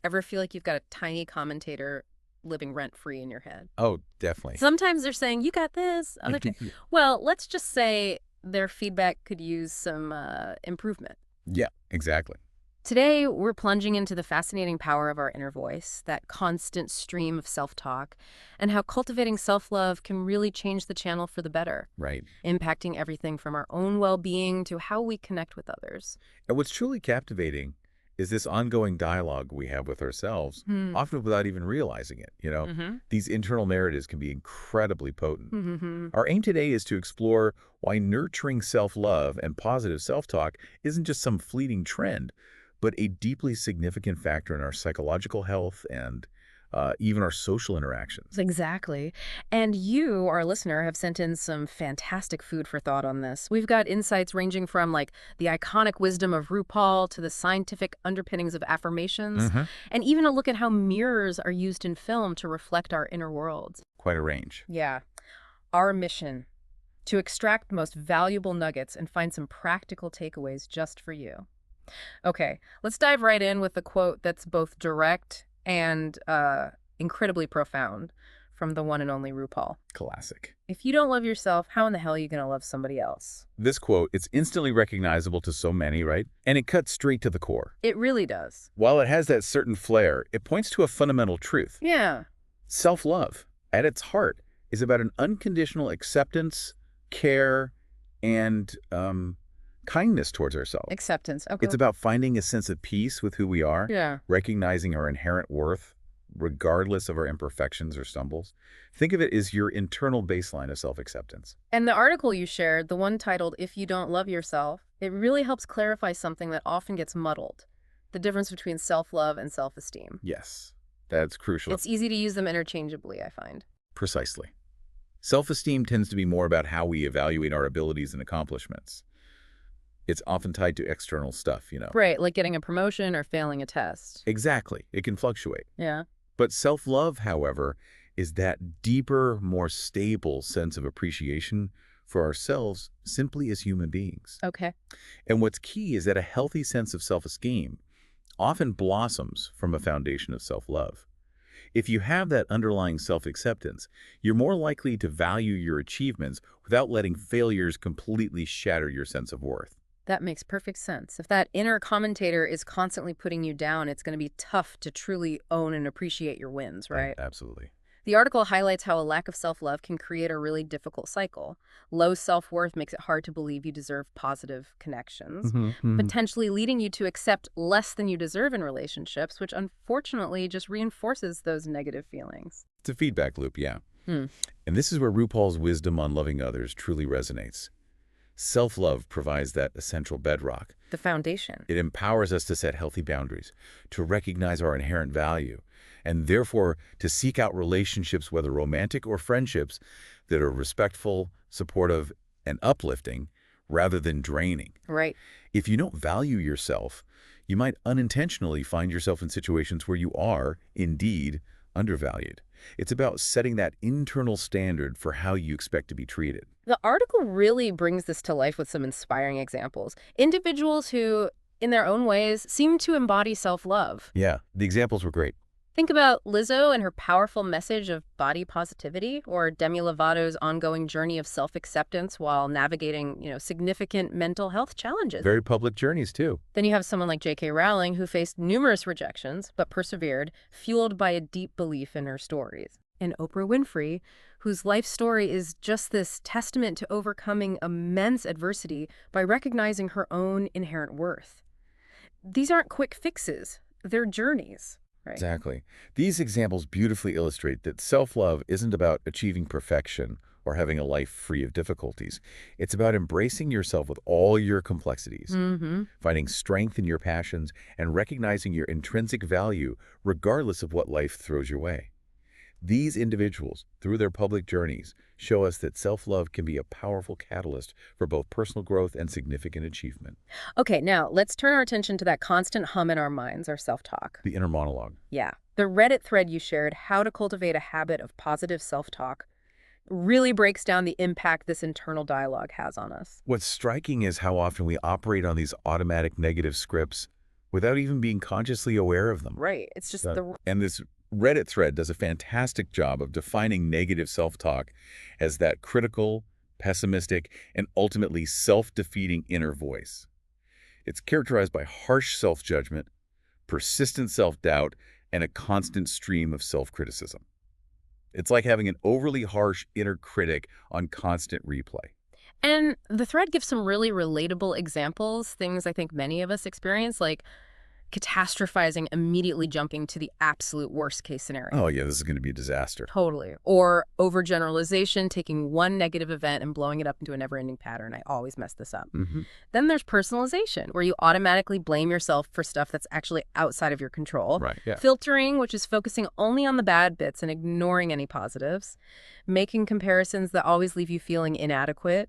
Ever feel like you've got a tiny commentator living rent-free in your head? Oh, definitely. Sometimes they're saying, you got this. Other times, well, let's just say their feedback could use some improvement. Yeah, exactly. Today, we're plunging into the fascinating power of our inner voice, that constant stream of self-talk, and how cultivating self-love can really change the channel for the better, Right. impacting everything from our own well-being to how we connect with others. And what's truly captivating is this ongoing dialogue we have with ourselves, often without even realizing it. These internal narratives can be incredibly potent. Our aim today is to explore why nurturing self-love and positive self-talk isn't just some fleeting trend, but a deeply significant factor in our psychological health and even our social interactions. Exactly. And you, our listener, have sent in some fantastic food for thought on this. We've got insights ranging from like the iconic wisdom of RuPaul to the scientific underpinnings of affirmations, and even a look at how mirrors are used in film to reflect our inner worlds. Quite a range. Yeah. Our mission, to extract the most valuable nuggets and find some practical takeaways just for you. Okay, let's dive right in with the quote that's both direct and incredibly profound from the one and only RuPaul. Classic. If you don't love yourself, how in the hell are you going to love somebody else? This quote, it's instantly recognizable to so many, right? And it cuts straight to the core. It really does. While it has that certain flair, it points to a fundamental truth. Yeah. Self-love, at its heart, is about an unconditional acceptance, care, and kindness towards ourselves. Acceptance. Okay. It's about finding a sense of peace with who we are, Yeah. recognizing our inherent worth, regardless of our imperfections or stumbles. Think of it as your internal baseline of self-acceptance. And the article you shared, the one titled, If You Don't Love Yourself, it really helps clarify something that often gets muddled, the difference between self-love and self-esteem. Yes, that's crucial. It's easy to use them interchangeably, I find. Precisely. Self-esteem tends to be more about how we evaluate our abilities and accomplishments. It's often tied to external stuff. Right, like getting a promotion or failing a test. Exactly. It can fluctuate. Yeah. But self-love, however, is that deeper, more stable sense of appreciation for ourselves simply as human beings. Okay. And what's key is that a healthy sense of self-esteem often blossoms from a foundation of self-love. If you have that underlying self-acceptance, you're more likely to value your achievements without letting failures completely shatter your sense of worth. That makes perfect sense. If that inner commentator is constantly putting you down, it's going to be tough to truly own and appreciate your wins, right? Absolutely. The article highlights how a lack of self-love can create a really difficult cycle. Low self-worth makes it hard to believe you deserve positive connections, potentially leading you to accept less than you deserve in relationships, which unfortunately just reinforces those negative feelings. It's a feedback loop, yeah. And this is where RuPaul's wisdom on loving others truly resonates. Self-love provides that essential bedrock. The foundation. It empowers us to set healthy boundaries, to recognize our inherent value, and therefore to seek out relationships, whether romantic or friendships, that are respectful, supportive, and uplifting rather than draining. Right. If you don't value yourself, you might unintentionally find yourself in situations where you are, indeed, undervalued. It's about setting that internal standard for how you expect to be treated. The article really brings this to life with some inspiring examples. Individuals who, in their own ways, seem to embody self-love. Yeah, the examples were great. Think about Lizzo and her powerful message of body positivity, or Demi Lovato's ongoing journey of self-acceptance while navigating, significant mental health challenges. Very public journeys, too. Then you have someone like J.K. Rowling, who faced numerous rejections but persevered, fueled by a deep belief in her stories. And Oprah Winfrey, whose life story is just this testament to overcoming immense adversity by recognizing her own inherent worth. These aren't quick fixes. They're journeys. Right. Exactly. These examples beautifully illustrate that self-love isn't about achieving perfection or having a life free of difficulties. It's about embracing yourself with all your complexities, finding strength in your passions, and recognizing your intrinsic value regardless of what life throws your way. These individuals, through their public journeys, show us that self-love can be a powerful catalyst for both personal growth and significant achievement. Okay, now let's turn our attention to that constant hum in our minds, our self-talk. The inner monologue. Yeah. The Reddit thread you shared, How to Cultivate a Habit of Positive Self-Talk, really breaks down the impact this internal dialogue has on us. What's striking is how often we operate on these automatic negative scripts without even being consciously aware of them. Right. It's just And this Reddit thread does a fantastic job of defining negative self-talk as that critical, pessimistic, and ultimately self-defeating inner voice. It's characterized by harsh self-judgment, persistent self-doubt, and a constant stream of self-criticism. It's like having an overly harsh inner critic on constant replay. And the thread gives some really relatable examples, things I think many of us experience, like catastrophizing, immediately jumping to the absolute worst case scenario. Oh, yeah, this is going to be a disaster. Totally. Or overgeneralization, taking one negative event and blowing it up into a never-ending pattern. I always mess this up. Then there's personalization, where you automatically blame yourself for stuff that's actually outside of your control. Right, yeah. Filtering, which is focusing only on the bad bits and ignoring any positives. Making comparisons that always leave you feeling inadequate.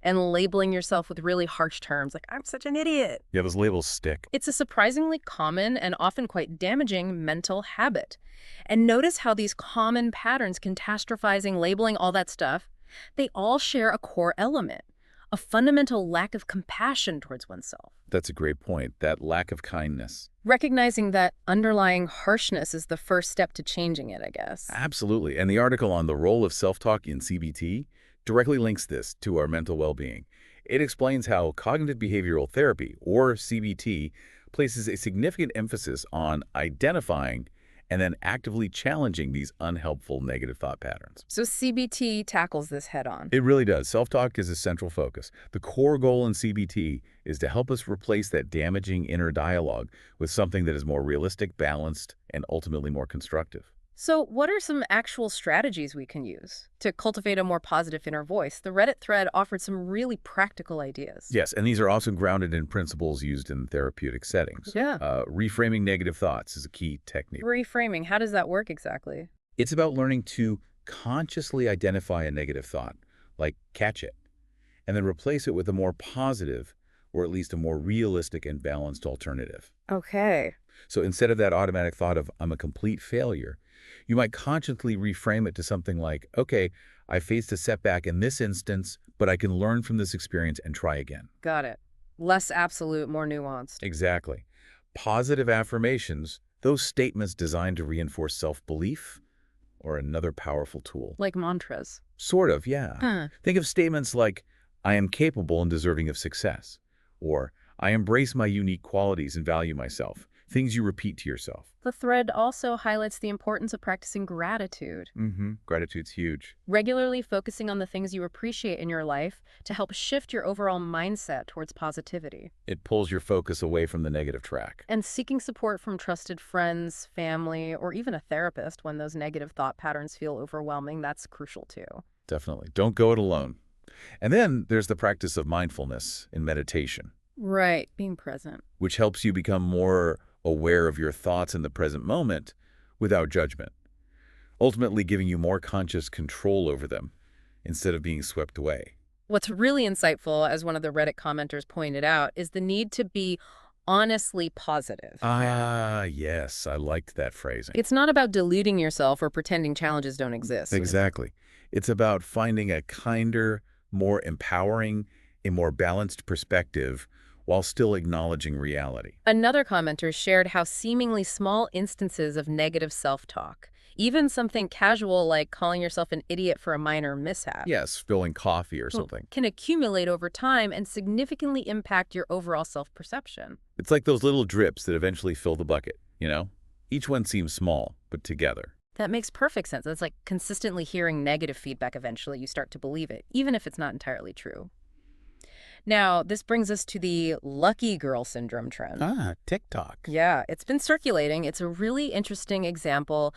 And labeling yourself with really harsh terms like, I'm such an idiot. Yeah, those labels stick. It's a surprisingly common and often quite damaging mental habit. And notice how these common patterns, catastrophizing, labeling, all that stuff, they all share a core element, a fundamental lack of compassion towards oneself. That's a great point, that lack of kindness. Recognizing that underlying harshness is the first step to changing it, I guess. Absolutely. And the article on the role of self-talk in CBT directly links this to our mental well-being. It explains how cognitive behavioral therapy, or CBT, places a significant emphasis on identifying and then actively challenging these unhelpful negative thought patterns. So CBT tackles this head-on. It really does. Self-talk is a central focus. The core goal in CBT is to help us replace that damaging inner dialogue with something that is more realistic, balanced, and ultimately more constructive. So what are some actual strategies we can use to cultivate a more positive inner voice? The Reddit thread offered some really practical ideas. Yes, and these are also grounded in principles used in therapeutic settings. Yeah. Reframing negative thoughts is a key technique. Reframing, how does that work exactly? It's about learning to consciously identify a negative thought, like catch it, and then replace it with a more positive, or at least a more realistic and balanced alternative. Okay. So instead of that automatic thought of, I'm a complete failure, you might consciously reframe it to something like, okay, I faced a setback in this instance, but I can learn from this experience and try again. Got it. Less absolute, more nuanced. Exactly. Positive affirmations, those statements designed to reinforce self-belief, or another powerful tool. Like mantras. Sort of, yeah. Think of statements like, I am capable and deserving of success, or I embrace my unique qualities and value myself. Things you repeat to yourself. The thread also highlights the importance of practicing gratitude. Gratitude's huge. Regularly focusing on the things you appreciate in your life to help shift your overall mindset towards positivity. It pulls your focus away from the negative track. And seeking support from trusted friends, family, or even a therapist when those negative thought patterns feel overwhelming, that's crucial too. Definitely. Don't go it alone. And then there's the practice of mindfulness in meditation. Right, being present. Which helps you become more aware of your thoughts in the present moment without judgment, ultimately giving you more conscious control over them instead of being swept away. What's really insightful, as one of the Reddit commenters pointed out, is the need to be honestly positive. Ah, yes, I liked that phrasing. It's not about deluding yourself or pretending challenges don't exist. Exactly. It's about finding a kinder, more empowering, a more balanced perspective while still acknowledging reality. Another commenter shared how seemingly small instances of negative self-talk, even something casual like calling yourself an idiot for a minor mishap, Yes, spilling coffee or something. can accumulate over time and significantly impact your overall self-perception. It's like those little drips that eventually fill the bucket, you know? Each one seems small, but together. That makes perfect sense. It's like consistently hearing negative feedback. Eventually you start to believe it, even if it's not entirely true. Now, this brings us to the lucky girl syndrome trend. TikTok. Yeah, it's been circulating. It's a really interesting example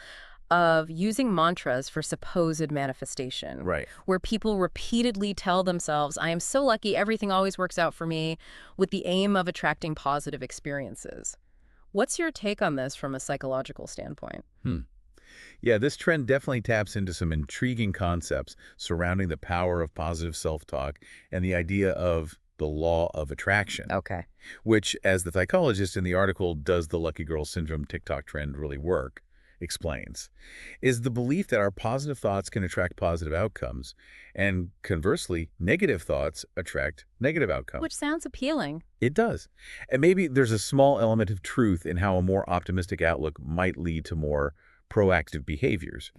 of using mantras for supposed manifestation. Right. Where people repeatedly tell themselves, I am so lucky, everything always works out for me, with the aim of attracting positive experiences. What's your take on this from a psychological standpoint? Yeah, this trend definitely taps into some intriguing concepts surrounding the power of positive self-talk and the idea of the law of attraction. Okay. Which, as the psychologist in the article, Does the Lucky Girl Syndrome TikTok Trend Really Work?, explains, is the belief that our positive thoughts can attract positive outcomes, and conversely, negative thoughts attract negative outcomes. Which sounds appealing. It does. And maybe there's a small element of truth in how a more optimistic outlook might lead to more proactive behaviors.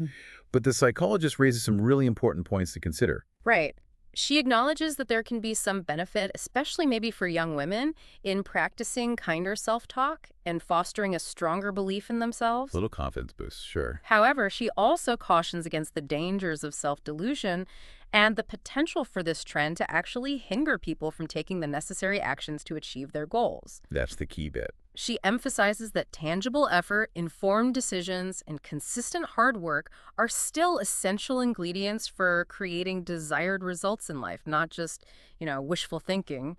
But the psychologist raises some really important points to consider. Right. She acknowledges that there can be some benefit, especially maybe for young women, in practicing kinder self-talk and fostering a stronger belief in themselves. Little confidence boost, sure. However, she also cautions against the dangers of self-delusion and the potential for this trend to actually hinder people from taking the necessary actions to achieve their goals. That's the key bit. She emphasizes that tangible effort, informed decisions, and consistent hard work are still essential ingredients for creating desired results in life, not just, wishful thinking.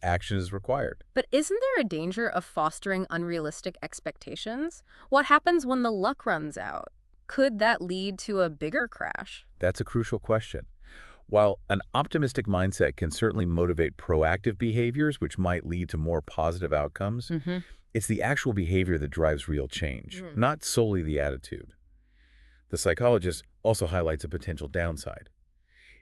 Action is required. But isn't there a danger of fostering unrealistic expectations? What happens when the luck runs out? Could that lead to a bigger crash? That's a crucial question. While an optimistic mindset can certainly motivate proactive behaviors, which might lead to more positive outcomes, it's the actual behavior that drives real change, not solely the attitude. The psychologist also highlights a potential downside.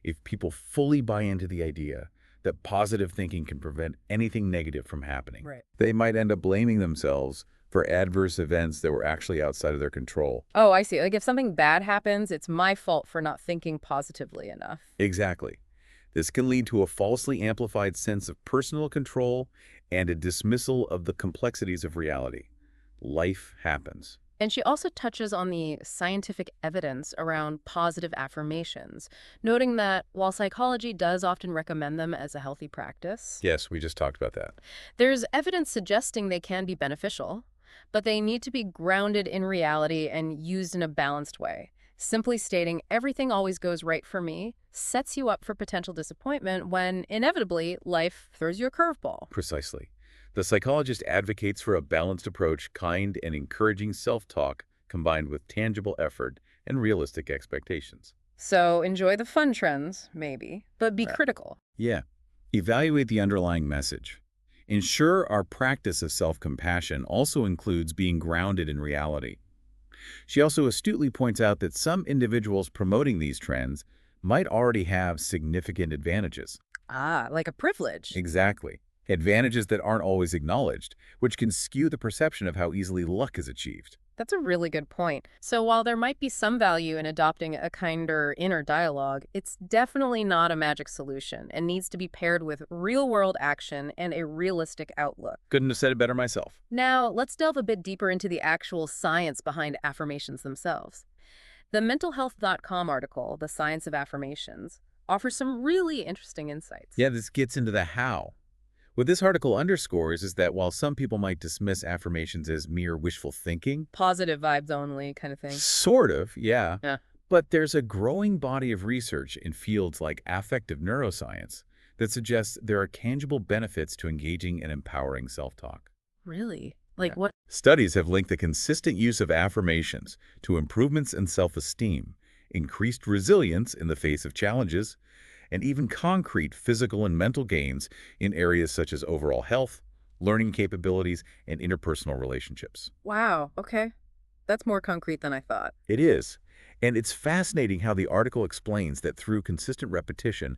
If people fully buy into the idea that positive thinking can prevent anything negative from happening, they might end up blaming themselves for adverse events that were actually outside of their control. Oh, I see. Like if something bad happens, it's my fault for not thinking positively enough. Exactly. This can lead to a falsely amplified sense of personal control and a dismissal of the complexities of reality. Life happens. And she also touches on the scientific evidence around positive affirmations, noting that while psychology does often recommend them as a healthy practice, Yes, we just talked about that. there's evidence suggesting they can be beneficial, but they need to be grounded in reality and used in a balanced way. Simply stating everything always goes right for me sets you up for potential disappointment when, inevitably, life throws you a curveball. Precisely. The psychologist advocates for a balanced approach, kind and encouraging self-talk combined with tangible effort and realistic expectations. So enjoy the fun trends, maybe, but be critical. Yeah. Evaluate the underlying message. Ensure our practice of self-compassion also includes being grounded in reality. She also astutely points out that some individuals promoting these trends might already have significant advantages. Ah, like a privilege. Exactly. Advantages that aren't always acknowledged, which can skew the perception of how easily luck is achieved. That's a really good point. So while there might be some value in adopting a kinder inner dialogue, it's definitely not a magic solution and needs to be paired with real-world action and a realistic outlook. Couldn't have said it better myself. Now, let's delve a bit deeper into the actual science behind affirmations themselves. The mentalhealth.com article, The Science of Affirmations, offers some really interesting insights. Yeah, this gets into the how. What this article underscores is that while some people might dismiss affirmations as mere wishful thinking, Positive vibes only kind of thing. sort of, yeah, Yeah. but there's a growing body of research in fields like affective neuroscience that suggests there are tangible benefits to engaging in empowering self-talk. Really? Like Yeah. what? Studies have linked the consistent use of affirmations to improvements in self-esteem, increased resilience in the face of challenges, and even concrete physical and mental gains in areas such as overall health, learning capabilities, and interpersonal relationships. Wow, okay. That's more concrete than I thought. It is. And it's fascinating how the article explains that through consistent repetition,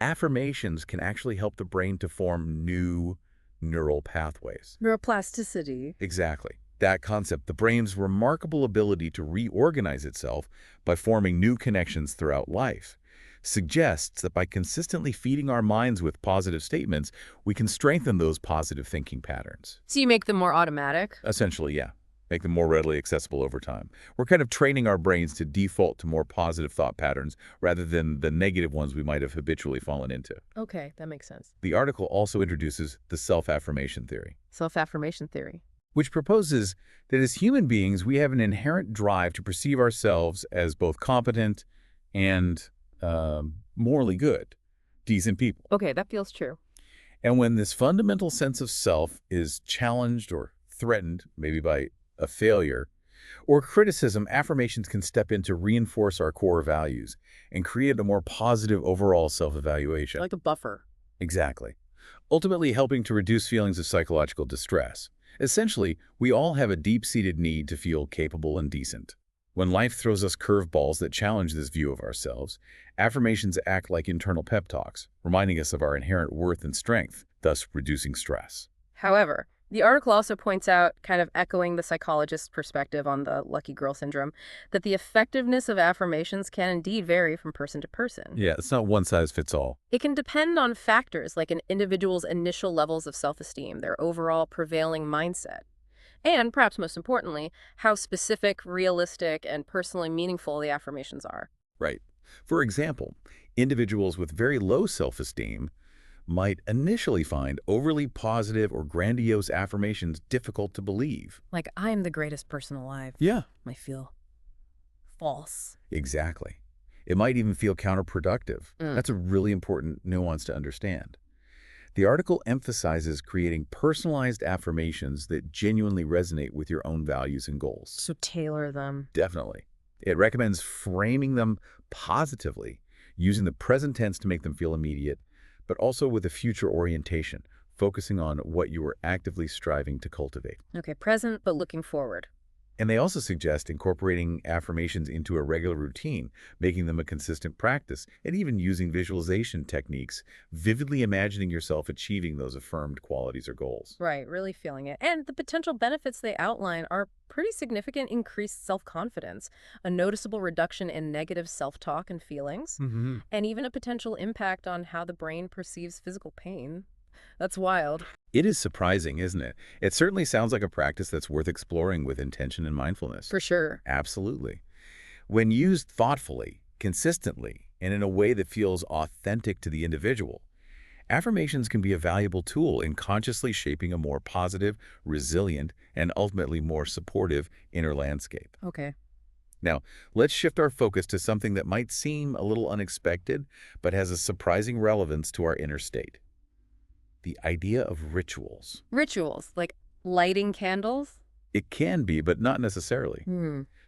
affirmations can actually help the brain to form new neural pathways. Neuroplasticity. Exactly. That concept, the brain's remarkable ability to reorganize itself by forming new connections throughout life, suggests that by consistently feeding our minds with positive statements, we can strengthen those positive thinking patterns. So you make them more automatic? Essentially, yeah. Make them more readily accessible over time. We're kind of training our brains to default to more positive thought patterns rather than the negative ones we might have habitually fallen into. Okay, that makes sense. The article also introduces the self-affirmation theory, Self-affirmation theory. which proposes that as human beings, we have an inherent drive to perceive ourselves as both competent and morally good, decent people. Okay, that feels true. And when this fundamental sense of self is challenged or threatened, maybe by a failure or criticism, affirmations can step in to reinforce our core values and create a more positive overall self-evaluation. Like a buffer. Exactly. Ultimately helping to reduce feelings of psychological distress. Essentially, we all have a deep-seated need to feel capable and decent. When life throws us curveballs that challenge this view of ourselves, affirmations act like internal pep talks, reminding us of our inherent worth and strength, thus reducing stress. However, the article also points out, kind of echoing the psychologist's perspective on the lucky girl syndrome, that the effectiveness of affirmations can indeed vary from person to person. Yeah, it's not one size fits all. It can depend on factors like an individual's initial levels of self-esteem, their overall prevailing mindset, and, perhaps most importantly, how specific, realistic, and personally meaningful the affirmations are. Right. For example, individuals with very low self-esteem might initially find overly positive or grandiose affirmations difficult to believe. Like, I am the greatest person alive. Yeah. Might feel false. Exactly. It might even feel counterproductive. That's a really important nuance to understand. The article emphasizes creating personalized affirmations that genuinely resonate with your own values and goals. So tailor them. Definitely. It recommends framing them positively, using the present tense to make them feel immediate, but also with a future orientation, focusing on what you are actively striving to cultivate. Okay, present, but looking forward. And they also suggest incorporating affirmations into a regular routine, making them a consistent practice, and even using visualization techniques, vividly imagining yourself achieving those affirmed qualities or goals. Right, really feeling it. And the potential benefits they outline are pretty significant: increased self-confidence, a noticeable reduction in negative self-talk and feelings, and even a potential impact on how the brain perceives physical pain. That's wild. It is surprising, isn't it? It certainly sounds like a practice that's worth exploring with intention and mindfulness. For sure. Absolutely. When used thoughtfully, consistently, and in a way that feels authentic to the individual, affirmations can be a valuable tool in consciously shaping a more positive, resilient, and ultimately more supportive inner landscape. Okay. Now, let's shift our focus to something that might seem a little unexpected, but has a surprising relevance to our inner state. The idea of rituals. Rituals, like lighting candles? It can be, but not necessarily.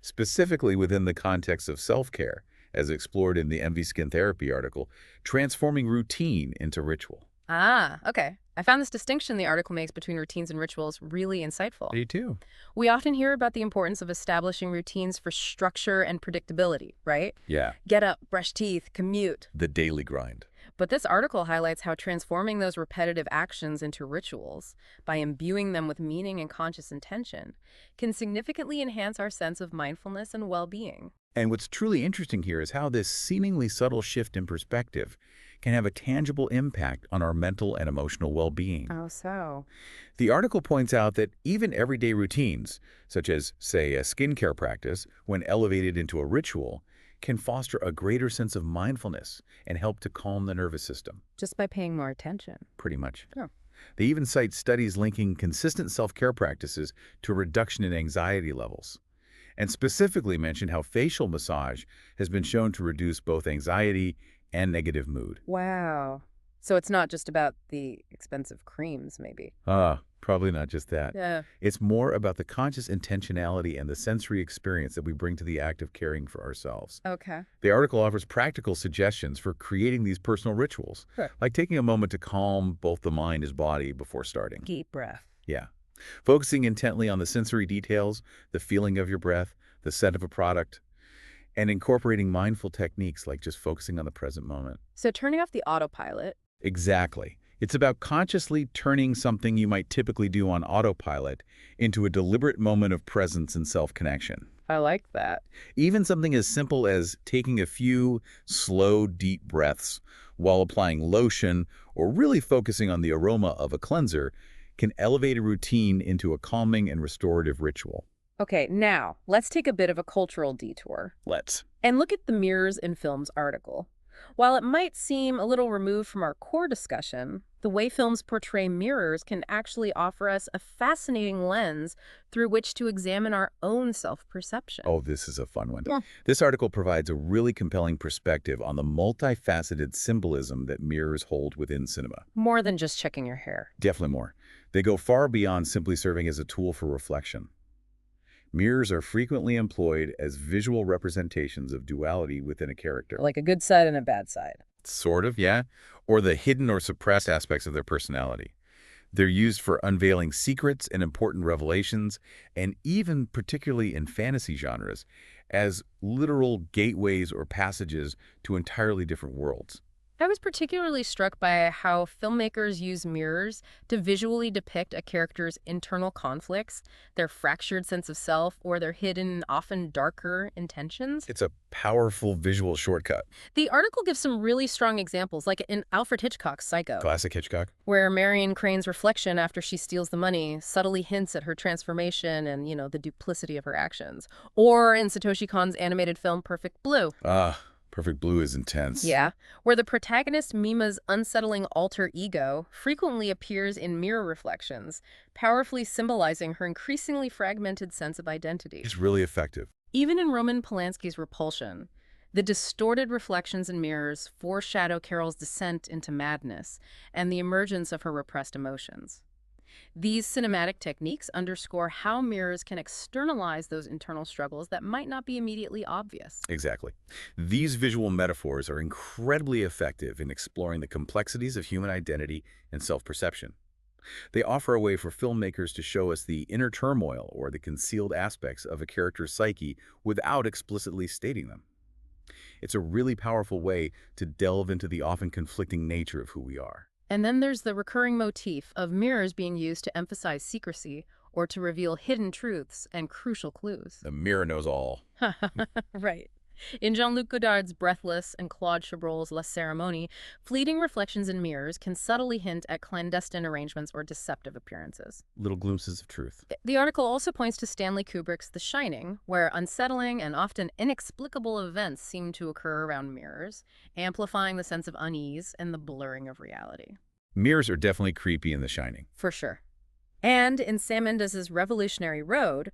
Specifically within the context of self-care, as explored in the MV Skin Therapy article, transforming routine into ritual. Ah, okay. I found this distinction the article makes between routines and rituals really insightful. Me too. We often hear about the importance of establishing routines for structure and predictability, right? Yeah. Get up, brush teeth, commute. The daily grind. But this article highlights how transforming those repetitive actions into rituals, by imbuing them with meaning and conscious intention, can significantly enhance our sense of mindfulness and well-being. And what's truly interesting here is how this seemingly subtle shift in perspective can have a tangible impact on our mental and emotional well-being. Oh, so? The article points out that even everyday routines, such as, say, a skincare practice, when elevated into a ritual, can foster a greater sense of mindfulness and help to calm the nervous system. Just by paying more attention. Pretty much. Oh. They even cite studies linking consistent self-care practices to a reduction in anxiety levels, and specifically mention how facial massage has been shown to reduce both anxiety and negative mood. Wow. So it's not just about the expensive creams, maybe. Probably not just that. Yeah. It's more about the conscious intentionality and the sensory experience that we bring to the act of caring for ourselves. Okay. The article offers practical suggestions for creating these personal rituals, Sure. like taking a moment to calm both the mind and body before starting. Deep breath. Yeah. Focusing intently on the sensory details, the feeling of your breath, the scent of a product, and incorporating mindful techniques like just focusing on the present moment. So turning off the autopilot. Exactly. It's about consciously turning something you might typically do on autopilot into a deliberate moment of presence and self-connection. I like that. Even something as simple as taking a few slow, deep breaths while applying lotion or really focusing on the aroma of a cleanser can elevate a routine into a calming and restorative ritual. Okay, now let's take a bit of a cultural detour. Let's. And look at the Mirrors in Films article. While it might seem a little removed from our core discussion, the way films portray mirrors can actually offer us a fascinating lens through which to examine our own self-perception. Oh, this is a fun one. Yeah. This article provides a really compelling perspective on the multifaceted symbolism that mirrors hold within cinema. More than just checking your hair. Definitely more. They go far beyond simply serving as a tool for reflection. Mirrors are frequently employed as visual representations of duality within a character. Like a good side and a bad side. Sort of, yeah. Or the hidden or suppressed aspects of their personality. They're used for unveiling secrets and important revelations, and even particularly in fantasy genres, as literal gateways or passages to entirely different worlds. I was particularly struck by how filmmakers use mirrors to visually depict a character's internal conflicts, their fractured sense of self, or their hidden, often darker intentions. It's a powerful visual shortcut. The article gives some really strong examples, like in Alfred Hitchcock's Psycho, Classic Hitchcock. where Marion Crane's reflection after she steals the money subtly hints at her transformation and, the duplicity of her actions. Or in Satoshi Kon's animated film Perfect Blue. Perfect Blue is intense. Yeah, where the protagonist Mima's unsettling alter ego frequently appears in mirror reflections, powerfully symbolizing her increasingly fragmented sense of identity. It's really effective. Even in Roman Polanski's Repulsion, the distorted reflections in mirrors foreshadow Carol's descent into madness and the emergence of her repressed emotions. These cinematic techniques underscore how mirrors can externalize those internal struggles that might not be immediately obvious. Exactly. These visual metaphors are incredibly effective in exploring the complexities of human identity and self-perception. They offer a way for filmmakers to show us the inner turmoil or the concealed aspects of a character's psyche without explicitly stating them. It's a really powerful way to delve into the often conflicting nature of who we are. And then there's the recurring motif of mirrors being used to emphasize secrecy or to reveal hidden truths and crucial clues. The mirror knows all. Right. In Jean-Luc Godard's Breathless and Claude Chabrol's La Cérémonie, fleeting reflections in mirrors can subtly hint at clandestine arrangements or deceptive appearances. Little glimpses of truth. The article also points to Stanley Kubrick's The Shining, where unsettling and often inexplicable events seem to occur around mirrors, amplifying the sense of unease and the blurring of reality. Mirrors are definitely creepy in The Shining. For sure. And in Sam Mendes's Revolutionary Road,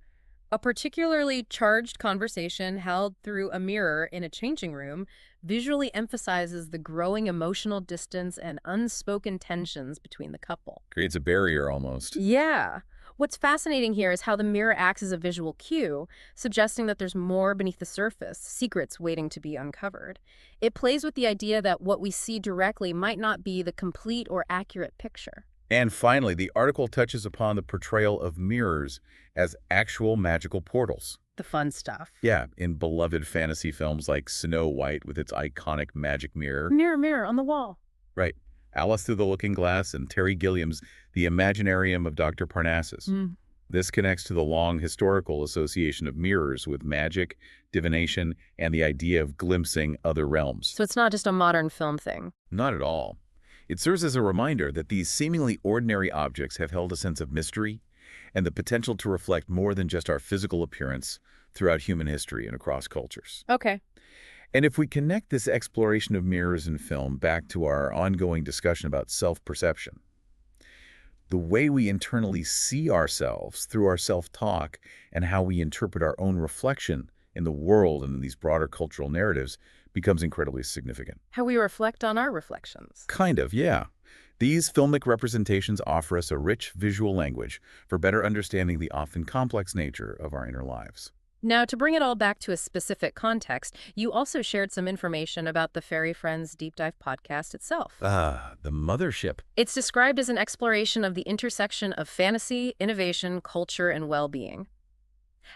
a particularly charged conversation held through a mirror in a changing room visually emphasizes the growing emotional distance and unspoken tensions between the couple. Creates a barrier almost. Yeah. What's fascinating here is how the mirror acts as a visual cue, suggesting that there's more beneath the surface, secrets waiting to be uncovered. It plays with the idea that what we see directly might not be the complete or accurate picture. And finally, the article touches upon the portrayal of mirrors as actual magical portals. The fun stuff. Yeah, in beloved fantasy films like Snow White with its iconic magic mirror. Mirror, mirror on the wall. Right. Alice Through the Looking Glass and Terry Gilliam's The Imaginarium of Dr. Parnassus. This connects to the long historical association of mirrors with magic, divination, and the idea of glimpsing other realms. So it's not just a modern film thing. Not at all. It serves as a reminder that these seemingly ordinary objects have held a sense of mystery and the potential to reflect more than just our physical appearance throughout human history and across cultures. Okay. And if we connect this exploration of mirrors in film back to our ongoing discussion about self-perception, the way we internally see ourselves through our self-talk and how we interpret our own reflection in the world and in these broader cultural narratives becomes incredibly significant. How we reflect on our reflections. Kind of, yeah. These filmic representations offer us a rich visual language for better understanding the often complex nature of our inner lives. Now, to bring it all back to a specific context, you also shared some information about the FairyFrens Deep Dive Podcast itself. The mothership. It's described as an exploration of the intersection of fantasy, innovation, culture, and well-being.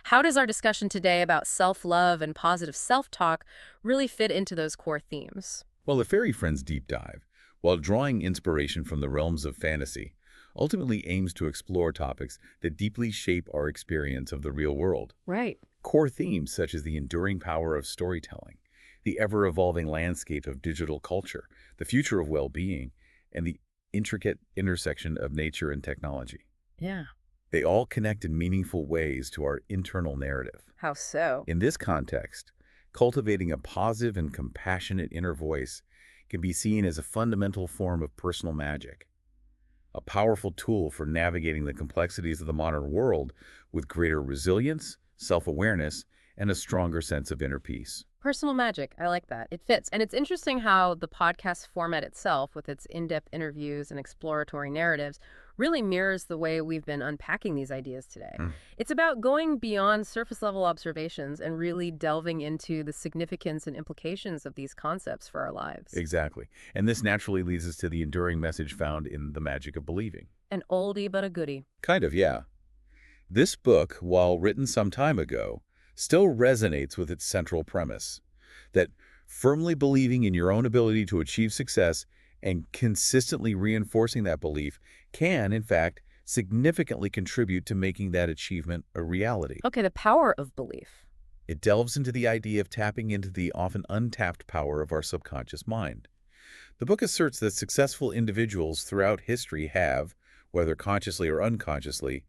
How does our discussion today about self-love and positive self-talk really fit into those core themes? Well, the FairyFrens Deep Dive, while drawing inspiration from the realms of fantasy, ultimately aims to explore topics that deeply shape our experience of the real world. Right. Core themes such as the enduring power of storytelling, the ever-evolving landscape of digital culture, the future of well-being, and the intricate intersection of nature and technology. Yeah. They all connect in meaningful ways to our internal narrative. How so? In this context, cultivating a positive and compassionate inner voice can be seen as a fundamental form of personal magic, a powerful tool for navigating the complexities of the modern world with greater resilience, self-awareness, and a stronger sense of inner peace. Personal magic. I like that. It fits. And it's interesting how the podcast format itself, with its in-depth interviews and exploratory narratives, really mirrors the way we've been unpacking these ideas today. It's about going beyond surface-level observations and really delving into the significance and implications of these concepts for our lives. Exactly. And this naturally leads us to the enduring message found in The Magic of Believing. An oldie but a goodie. Kind of, yeah. This book, while written some time ago, still resonates with its central premise, that firmly believing in your own ability to achieve success and consistently reinforcing that belief can, in fact, significantly contribute to making that achievement a reality. Okay, the power of belief. It delves into the idea of tapping into the often untapped power of our subconscious mind. The book asserts that successful individuals throughout history have, whether consciously or unconsciously,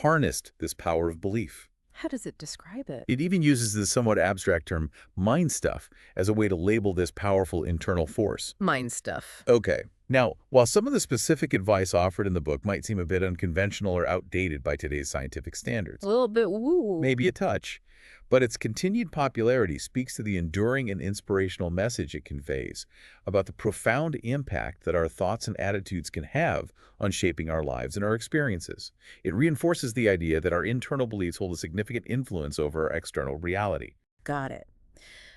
harnessed this power of belief. How does it describe it? It even uses the somewhat abstract term mind stuff as a way to label this powerful internal force. Mind stuff. Okay. Now, while some of the specific advice offered in the book might seem a bit unconventional or outdated by today's scientific standards, A little bit woo. maybe a touch, but its continued popularity speaks to the enduring and inspirational message it conveys about the profound impact that our thoughts and attitudes can have on shaping our lives and our experiences. It reinforces the idea that our internal beliefs hold a significant influence over our external reality. Got it.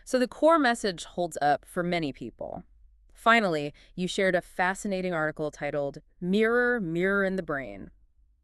So the core message holds up for many people. Finally, you shared a fascinating article titled Mirror, Mirror in the Brain.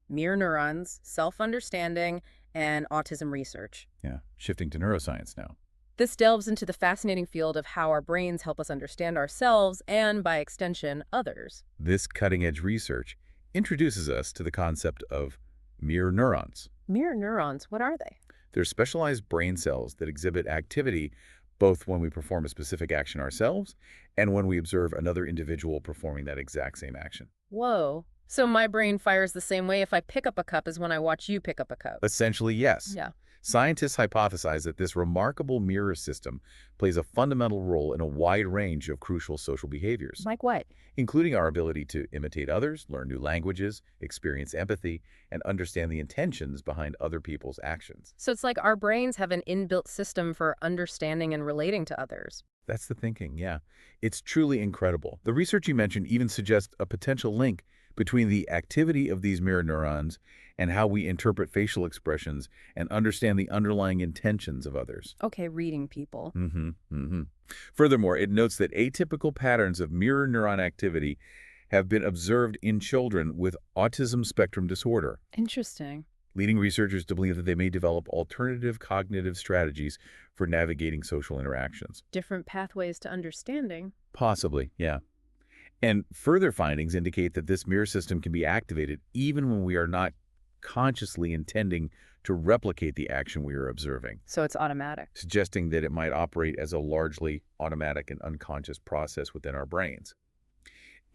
Mirror Neurons, Self-Understanding, and Autism Research. Yeah, shifting to neuroscience now. This delves into the fascinating field of how our brains help us understand ourselves and, by extension, others. This cutting-edge research introduces us to the concept of mirror neurons. Mirror neurons, what are they? They're specialized brain cells that exhibit activity both when we perform a specific action ourselves and when we observe another individual performing that exact same action. Whoa. So my brain fires the same way if I pick up a cup as when I watch you pick up a cup. Essentially, yes. Yeah. Scientists hypothesize that this remarkable mirror system plays a fundamental role in a wide range of crucial social behaviors, Like what? including our ability to imitate others, learn new languages, experience empathy, and understand the intentions behind other people's actions. So it's like our brains have an inbuilt system for understanding and relating to others. That's the thinking, yeah. It's truly incredible. The research you mentioned even suggests a potential link between the activity of these mirror neurons and how we interpret facial expressions and understand the underlying intentions of others. Okay, reading people. Furthermore, it notes that atypical patterns of mirror neuron activity have been observed in children with autism spectrum disorder, Interesting. leading researchers to believe that they may develop alternative cognitive strategies for navigating social interactions. Different pathways to understanding. Possibly, yeah. And further findings indicate that this mirror system can be activated even when we are not consciously intending to replicate the action we are observing, So it's automatic. suggesting that it might operate as a largely automatic and unconscious process within our brains.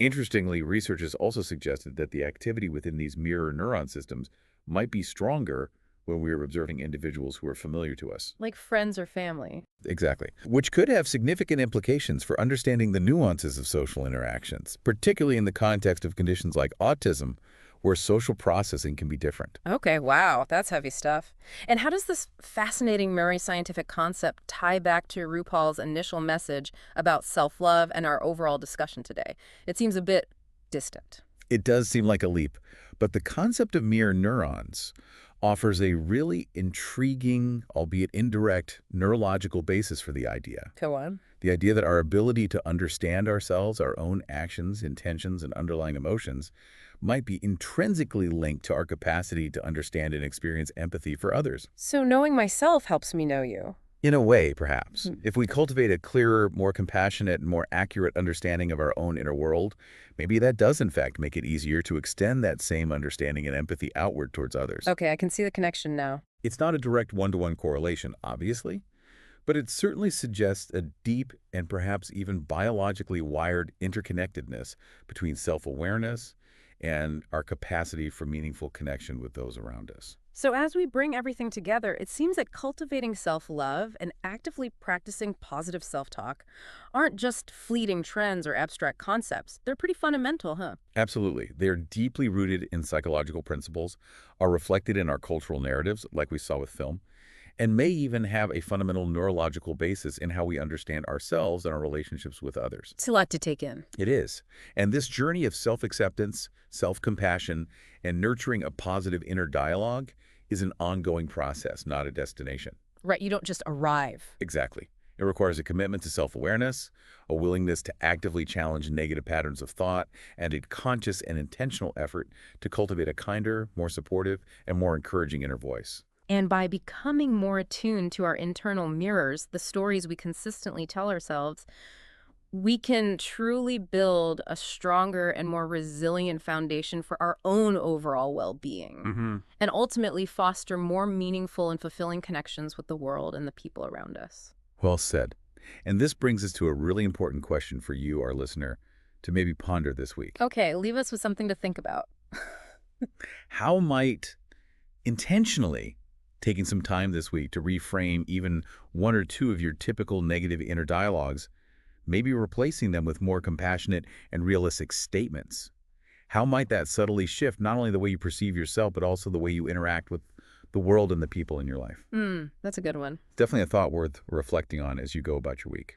Interestingly, researchers also suggested that the activity within these mirror neuron systems might be stronger when we are observing individuals who are familiar to us. Like friends or family. Exactly. Which could have significant implications for understanding the nuances of social interactions, particularly in the context of conditions like autism, where social processing can be different. Okay, wow, that's heavy stuff. And how does this fascinating neuroscientific concept tie back to RuPaul's initial message about self-love and our overall discussion today? It seems a bit distant. It does seem like a leap, but the concept of mirror neurons offers a really intriguing, albeit indirect, neurological basis for the idea. Go on. The idea that our ability to understand ourselves, our own actions, intentions, and underlying emotions might be intrinsically linked to our capacity to understand and experience empathy for others. So knowing myself helps me know you. In a way, perhaps. If we cultivate a clearer, more compassionate, and more accurate understanding of our own inner world, maybe that does in fact make it easier to extend that same understanding and empathy outward towards others. Okay, I can see the connection now. It's not a direct one-to-one correlation, obviously, but it certainly suggests a deep and perhaps even biologically wired interconnectedness between self-awareness and our capacity for meaningful connection with those around us. So as we bring everything together, it seems that cultivating self-love and actively practicing positive self-talk aren't just fleeting trends or abstract concepts. They're pretty fundamental, huh? Absolutely. They're deeply rooted in psychological principles, are reflected in our cultural narratives, like we saw with film, and may even have a fundamental neurological basis in how we understand ourselves and our relationships with others. It's a lot to take in. It is. And this journey of self-acceptance, self-compassion, and nurturing a positive inner dialogue is an ongoing process, not a destination. Right, you don't just arrive. Exactly. It requires a commitment to self-awareness, a willingness to actively challenge negative patterns of thought, and a conscious and intentional effort to cultivate a kinder, more supportive, and more encouraging inner voice. And by becoming more attuned to our internal mirrors, the stories we consistently tell ourselves, we can truly build a stronger and more resilient foundation for our own overall well-being, and ultimately foster more meaningful and fulfilling connections with the world and the people around us. Well said. And this brings us to a really important question for you, our listener, to maybe ponder this week. Okay, leave us with something to think about. How might intentionally taking some time this week to reframe even one or two of your typical negative inner dialogues, maybe replacing them with more compassionate and realistic statements? How might that subtly shift not only the way you perceive yourself, but also the way you interact with the world and the people in your life? That's a good one. Definitely a thought worth reflecting on as you go about your week.